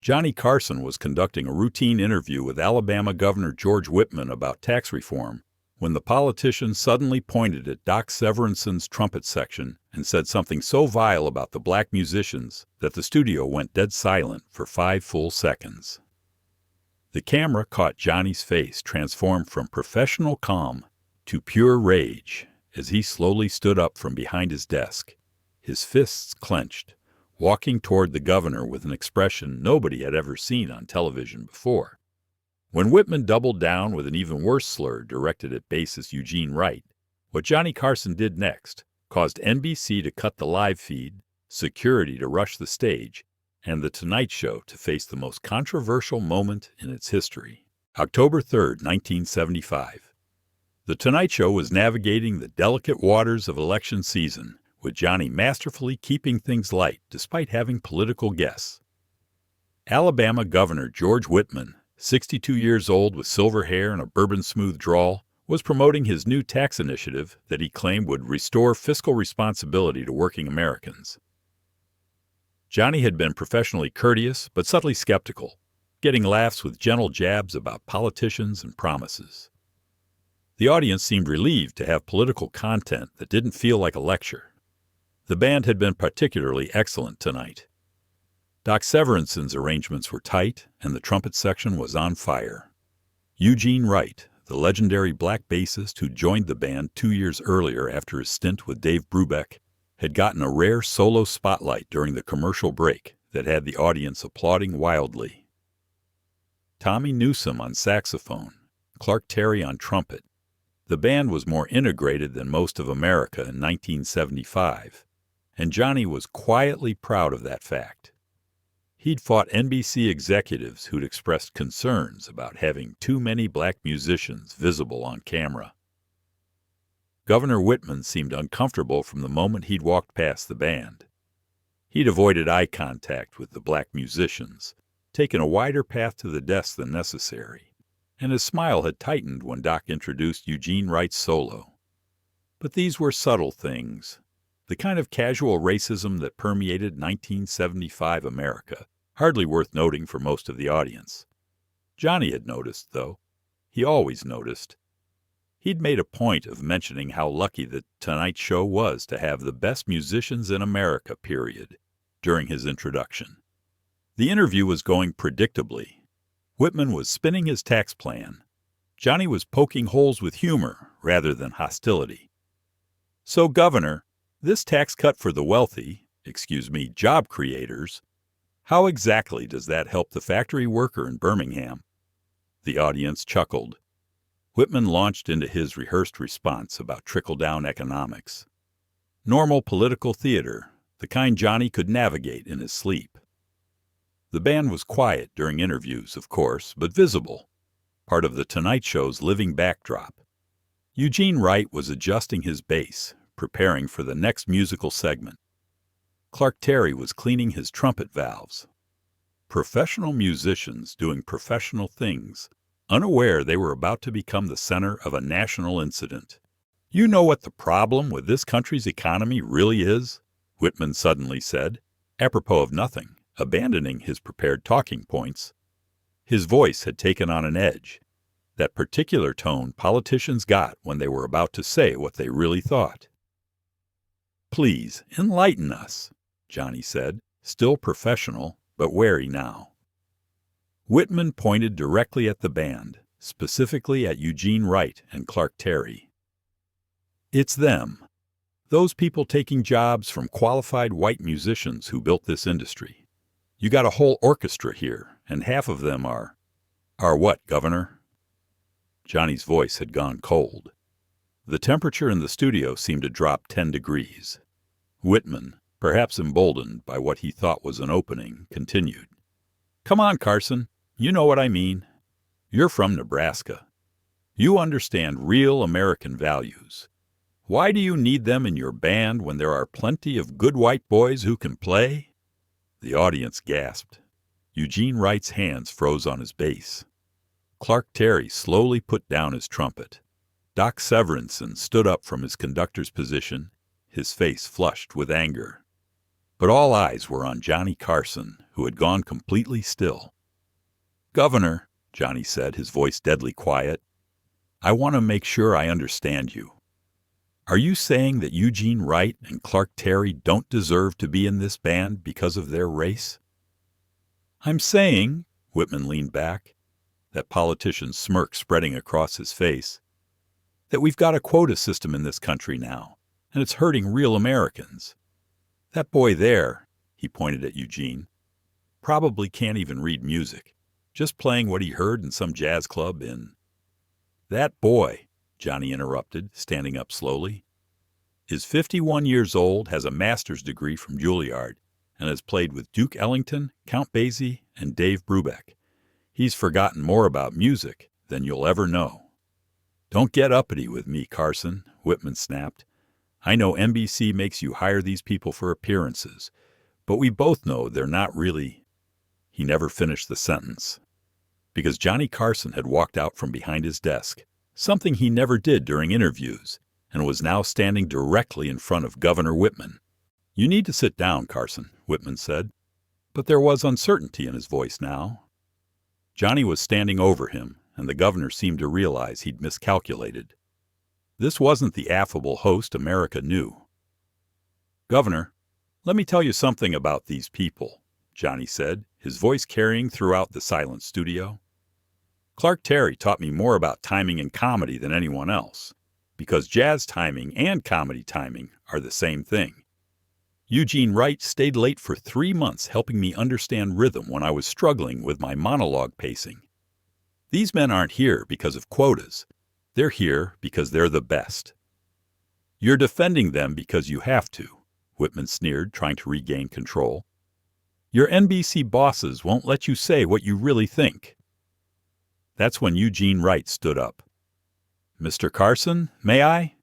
Johnny Carson was conducting a routine interview with Alabama Governor George Whitman about tax reform when the politician suddenly pointed at Doc Severinson's trumpet section and said something so vile about the black musicians that the studio went dead silent for 5 full seconds. The camera caught Johnny's face transform from professional calm to pure rage as he slowly stood up from behind his desk, his fists clenched, walking toward the governor with an expression nobody had ever seen on television before. When Whitman doubled down with an even worse slur directed at bassist Eugene Wright, what Johnny Carson did next caused NBC to cut the live feed, security to rush the stage, and The Tonight Show to face the most controversial moment in its history. October 3, 1975. The Tonight Show was navigating the delicate waters of election season, with Johnny masterfully keeping things light despite having political guests. Alabama Governor George Whitman, 62 years old with silver hair and a bourbon-smooth drawl, was promoting his new tax initiative that he claimed would restore fiscal responsibility to working Americans. Johnny had been professionally courteous but subtly skeptical, getting laughs with gentle jabs about politicians and promises. The audience seemed relieved to have political content that didn't feel like a lecture. The band had been particularly excellent tonight. Doc Severinson's arrangements were tight, and the trumpet section was on fire. Eugene Wright, the legendary black bassist who joined the band 2 years earlier after his stint with Dave Brubeck, had gotten a rare solo spotlight during the commercial break that had the audience applauding wildly. Tommy Newsom on saxophone, Clark Terry on trumpet. The band was more integrated than most of America in 1975. And Johnny was quietly proud of that fact. He'd fought NBC executives who'd expressed concerns about having too many black musicians visible on camera. Governor Whitman seemed uncomfortable from the moment he'd walked past the band. He'd avoided eye contact with the black musicians, taken a wider path to the desk than necessary, and his smile had tightened when Doc introduced Eugene Wright's solo. But these were subtle things. The kind of casual racism that permeated 1975 America, hardly worth noting for most of the audience. Johnny had noticed, though. He always noticed. He'd made a point of mentioning how lucky the Tonight Show was to have the best musicians in America, period, during his introduction. The interview was going predictably. Whitman was spinning his tax plan. Johnny was poking holes with humor rather than hostility. So, Governor, this tax cut for the wealthy, job creators, how exactly does that help the factory worker in Birmingham? The audience chuckled. Whitman launched into his rehearsed response about trickle-down economics. Normal political theater, the kind Johnny could navigate in his sleep. The band was quiet during interviews, of course, but visible, part of the Tonight Show's living backdrop. Eugene Wright was adjusting his bass, preparing for the next musical segment. Clark Terry was cleaning his trumpet valves. Professional musicians doing professional things, unaware they were about to become the center of a national incident. You know what the problem with this country's economy really is? Whitman suddenly said, apropos of nothing, abandoning his prepared talking points. His voice had taken on an edge, that particular tone politicians got when they were about to say what they really thought. Please, enlighten us, Johnny said, still professional, but wary now. Whitman pointed directly at the band, specifically at Eugene Wright and Clark Terry. It's them. Those people taking jobs from qualified white musicians who built this industry. You got a whole orchestra here, and half of them are what, Governor? Johnny's voice had gone cold. The temperature in the studio seemed to drop 10 degrees. Whitman, perhaps emboldened by what he thought was an opening, continued. Come on, Carson. You know what I mean. You're from Nebraska. You understand real American values. Why do you need them in your band when there are plenty of good white boys who can play? The audience gasped. Eugene Wright's hands froze on his bass. Clark Terry slowly put down his trumpet. Doc Severinson stood up from his conductor's position, his face flushed with anger. But all eyes were on Johnny Carson, who had gone completely still. "Governor," Johnny said, his voice deadly quiet, "I want to make sure I understand you. Are you saying that Eugene Wright and Clark Terry don't deserve to be in this band because of their race?" "I'm saying," Whitman leaned back, that politician's smirk spreading across his face, "that we've got a quota system in this country now, and it's hurting real Americans. That boy there," he pointed at Eugene, "probably can't even read music, just playing what he heard in some jazz club in—" "That boy," Johnny interrupted, standing up slowly, "is 51 years old, has a master's degree from Juilliard, and has played with Duke Ellington, Count Basie, and Dave Brubeck. He's forgotten more about music than you'll ever know." "Don't get uppity with me, Carson," Whitman snapped. "I know NBC makes you hire these people for appearances, but we both know they're not really—" He never finished the sentence, because Johnny Carson had walked out from behind his desk, something he never did during interviews, and was now standing directly in front of Governor Whitman. "You need to sit down, Carson," Whitman said, but there was uncertainty in his voice now. Johnny was standing over him, and the governor seemed to realize he'd miscalculated. This wasn't the affable host America knew. "Governor, let me tell you something about these people," Johnny said, his voice carrying throughout the silent studio. "Clark Terry taught me more about timing and comedy than anyone else, because jazz timing and comedy timing are the same thing. Eugene Wright stayed late for 3 months helping me understand rhythm when I was struggling with my monologue pacing. These men aren't here because of quotas. They're here because they're the best." "You're defending them because you have to," Whitman sneered, trying to regain control. "Your NBC bosses won't let you say what you really think." That's when Eugene Wright stood up. "Mr. Carson, may I?"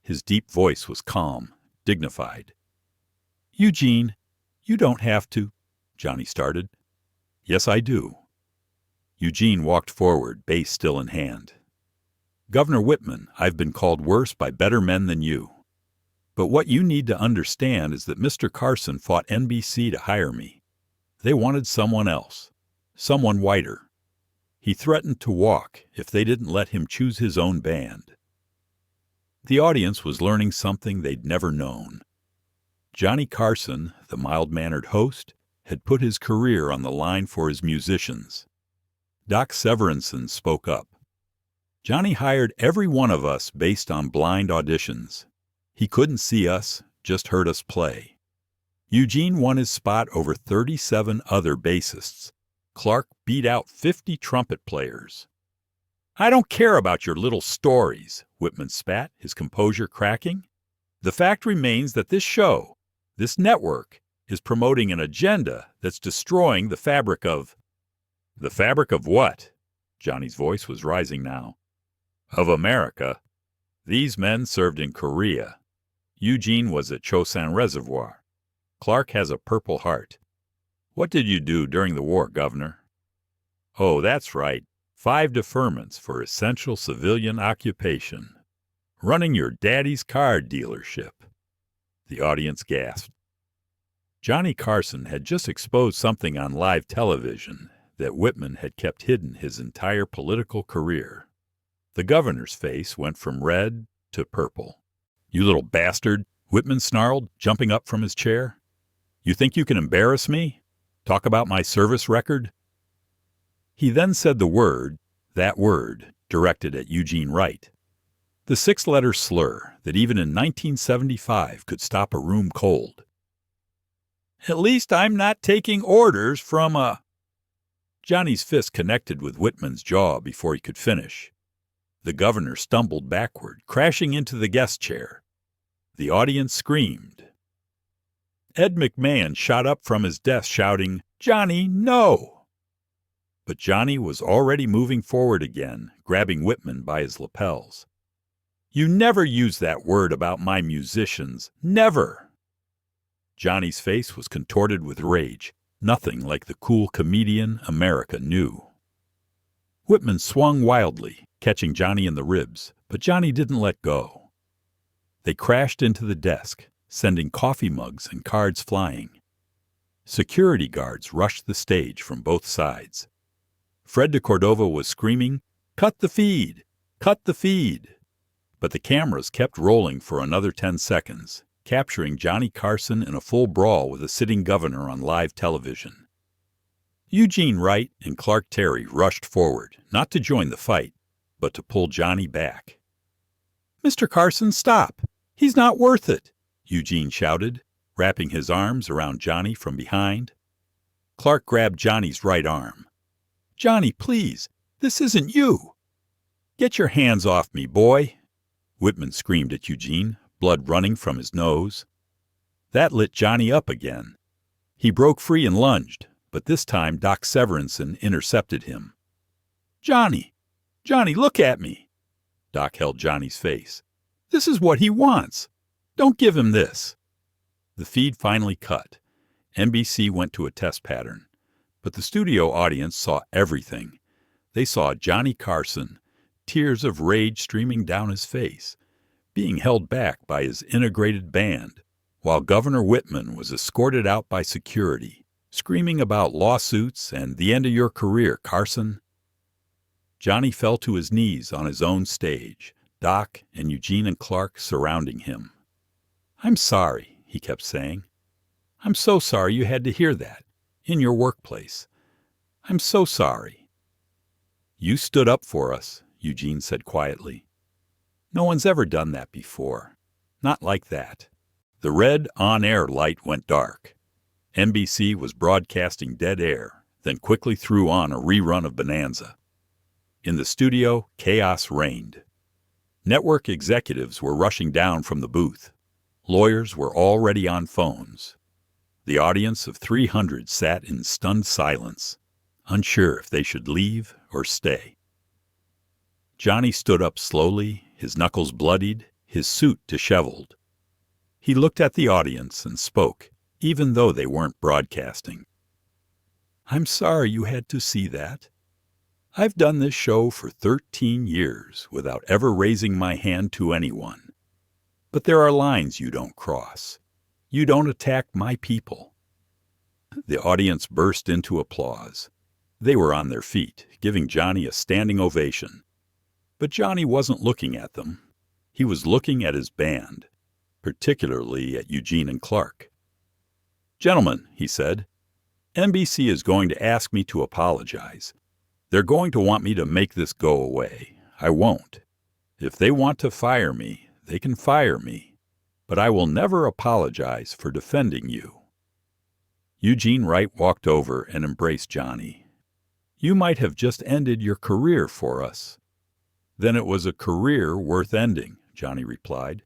His deep voice was calm, dignified. "Eugene, you don't have to," Johnny started. "Yes, I do." Eugene walked forward, bass still in hand. "Governor Whitman, I've been called worse by better men than you. But what you need to understand is that Mr. Carson fought NBC to hire me. They wanted someone else, someone whiter. He threatened to walk if they didn't let him choose his own band." The audience was learning something they'd never known. Johnny Carson, the mild-mannered host, had put his career on the line for his musicians. Doc Severinsen spoke up. "Johnny hired every one of us based on blind auditions. He couldn't see us, just heard us play. Eugene won his spot over 37 other bassists. Clark beat out 50 trumpet players." "I don't care about your little stories," Whitman spat, his composure cracking. "The fact remains that this show, this network, is promoting an agenda that's destroying the fabric of—" "The fabric of what?" Johnny's voice was rising now. "Of America. These men served in Korea. Eugene was at Chosin Reservoir. Clark has a Purple Heart. What did you do during the war, Governor?" "Oh, that's right. 5 deferments for essential civilian occupation. Running your daddy's car dealership." The audience gasped. Johnny Carson had just exposed something on live television that Whitman had kept hidden his entire political career. The governor's face went from red to purple. "You little bastard," Whitman snarled, jumping up from his chair. "You think you can embarrass me? Talk about my service record?" He then said that word, directed at Eugene Wright. The 6-letter slur that even in 1975 could stop a room cold. "At least I'm not taking orders from a—" Johnny's fist connected with Whitman's jaw before he could finish. The governor stumbled backward, crashing into the guest chair. The audience screamed. Ed McMahon shot up from his desk shouting, "Johnny, no!" But Johnny was already moving forward again, grabbing Whitman by his lapels. "You never use that word about my musicians. Never!" Johnny's face was contorted with rage, nothing like the cool comedian America knew. Whitman swung wildly, catching Johnny in the ribs, but Johnny didn't let go. They crashed into the desk, sending coffee mugs and cards flying. Security guards rushed the stage from both sides. Fred de Cordova was screaming, "Cut the feed! Cut the feed!" But the cameras kept rolling for another 10 seconds, capturing Johnny Carson in a full brawl with a sitting governor on live television. Eugene Wright and Clark Terry rushed forward, not to join the fight, but to pull Johnny back. "Mr. Carson, stop! He's not worth it!" Eugene shouted, wrapping his arms around Johnny from behind. Clark grabbed Johnny's right arm. "Johnny, please, this isn't you!" "Get your hands off me, boy!" Whitman screamed at Eugene, blood running from his nose. That lit Johnny up again. He broke free and lunged, but this time Doc Severinsen intercepted him. "Johnny! Johnny, look at me!" Doc held Johnny's face. "This is what he wants. Don't give him this." The feed finally cut. NBC went to a test pattern. But the studio audience saw everything. They saw Johnny Carson, tears of rage streaming down his face, being held back by his integrated band, while Governor Whitman was escorted out by security, screaming about lawsuits and the end of your career, Carson. Johnny fell to his knees on his own stage, Doc and Eugene and Clark surrounding him. "I'm sorry," he kept saying. "I'm so sorry you had to hear that, in your workplace. I'm so sorry." "You stood up for us," Eugene said quietly. "No one's ever done that before. Not like that." The red on-air light went dark. NBC was broadcasting dead air, then quickly threw on a rerun of Bonanza. In the studio, chaos reigned. Network executives were rushing down from the booth. Lawyers were already on phones. The audience of 300 sat in stunned silence, unsure if they should leave or stay. Johnny stood up slowly, his knuckles bloodied, his suit disheveled. He looked at the audience and spoke, even though they weren't broadcasting. "I'm sorry you had to see that. I've done this show for 13 years without ever raising my hand to anyone. But there are lines you don't cross. You don't attack my people." The audience burst into applause. They were on their feet, giving Johnny a standing ovation. But Johnny wasn't looking at them. He was looking at his band, particularly at Eugene and Clark. "Gentlemen," he said, "NBC is going to ask me to apologize. They're going to want me to make this go away. I won't. If they want to fire me, they can fire me. But I will never apologize for defending you." Eugene Wright walked over and embraced Johnny. "You might have just ended your career for us." "Then it was a career worth ending," Johnny replied.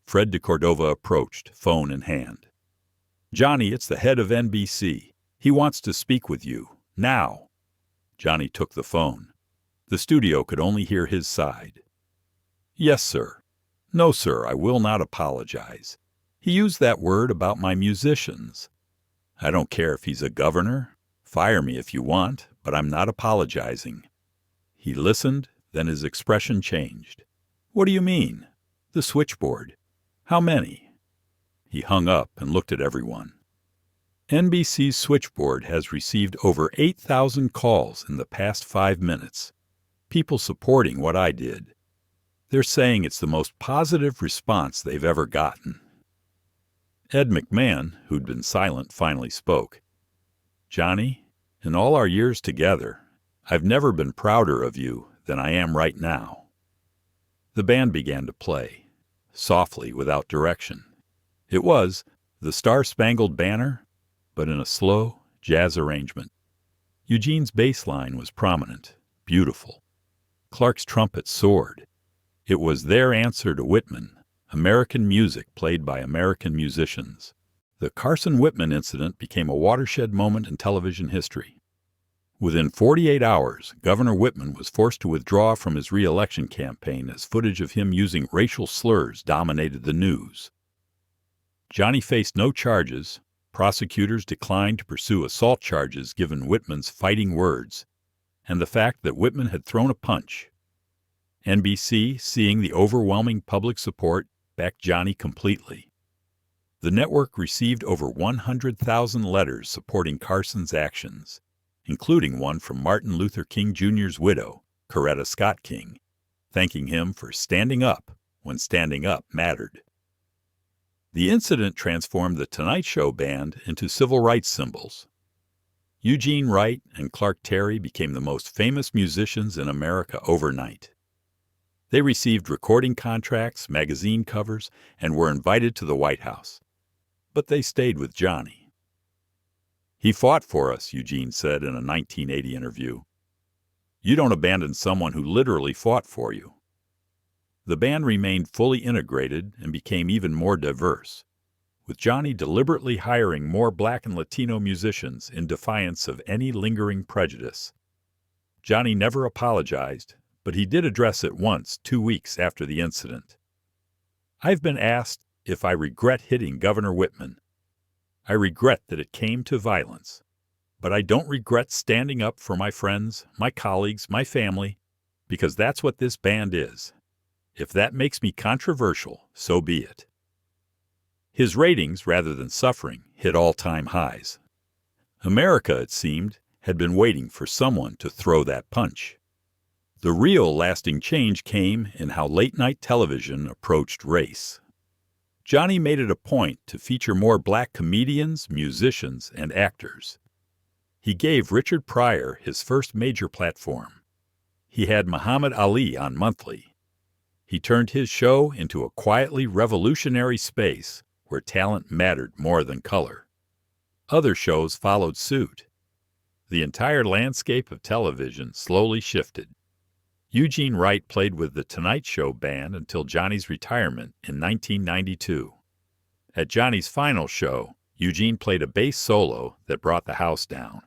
Fred de Cordova approached, phone in hand. "Johnny, it's the head of NBC. He wants to speak with you. Now." Johnny took the phone. The studio could only hear his side. "Yes, sir. No, sir, I will not apologize. He used that word about my musicians. I don't care if he's a governor. Fire me if you want, but I'm not apologizing." He listened, then his expression changed. "What do you mean? The switchboard. How many?" He hung up and looked at everyone. "NBC's switchboard has received over 8,000 calls in the past 5 minutes. People supporting what I did. They're saying it's the most positive response they've ever gotten." Ed McMahon, who'd been silent, finally spoke. "Johnny, in all our years together, I've never been prouder of you than I am right now." The band began to play, softly, without direction. It was "The Star-Spangled Banner," but in a slow, jazz arrangement. Eugene's bass line was prominent, beautiful. Clark's trumpet soared. It was their answer to Whitman, American music played by American musicians. The Carson-Whitman incident became a watershed moment in television history. Within 48 hours, Governor Whitman was forced to withdraw from his re-election campaign as footage of him using racial slurs dominated the news. Johnny faced no charges. Prosecutors declined to pursue assault charges given Whitman's fighting words, and the fact that Whitman had thrown a punch. NBC, seeing the overwhelming public support, backed Johnny completely. The network received over 100,000 letters supporting Carson's actions, including one from Martin Luther King Jr.'s widow, Coretta Scott King, thanking him for standing up when standing up mattered. The incident transformed the Tonight Show band into civil rights symbols. Eugene, Wright, and Clark Terry became the most famous musicians in America overnight. They received recording contracts, magazine covers, and were invited to the White House. But they stayed with Johnny. "He fought for us," Eugene said in a 1980 interview. "You don't abandon someone who literally fought for you." The band remained fully integrated and became even more diverse, with Johnny deliberately hiring more Black and Latino musicians in defiance of any lingering prejudice. Johnny never apologized, but he did address it once 2 weeks after the incident. "I've been asked if I regret hitting Governor Whitman. I regret that it came to violence, but I don't regret standing up for my friends, my colleagues, my family, because that's what this band is. If that makes me controversial, so be it." His ratings, rather than suffering, hit all-time highs. America, it seemed, had been waiting for someone to throw that punch. The real lasting change came in how late-night television approached race. Johnny made it a point to feature more Black comedians, musicians, and actors. He gave Richard Pryor his first major platform. He had Muhammad Ali on monthly. He turned his show into a quietly revolutionary space where talent mattered more than color. Other shows followed suit. The entire landscape of television slowly shifted. Eugene Wright played with the Tonight Show band until Johnny's retirement in 1992. At Johnny's final show, Eugene played a bass solo that brought the house down.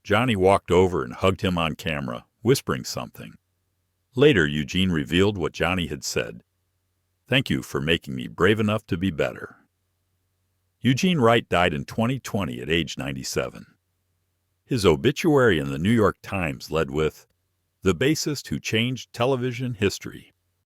Johnny walked over and hugged him on camera, whispering something. Later, Eugene revealed what Johnny had said. "Thank you for making me brave enough to be better." Eugene Wright died in 2020 at age 97. His obituary in the New York Times led with, "The bassist who changed television history."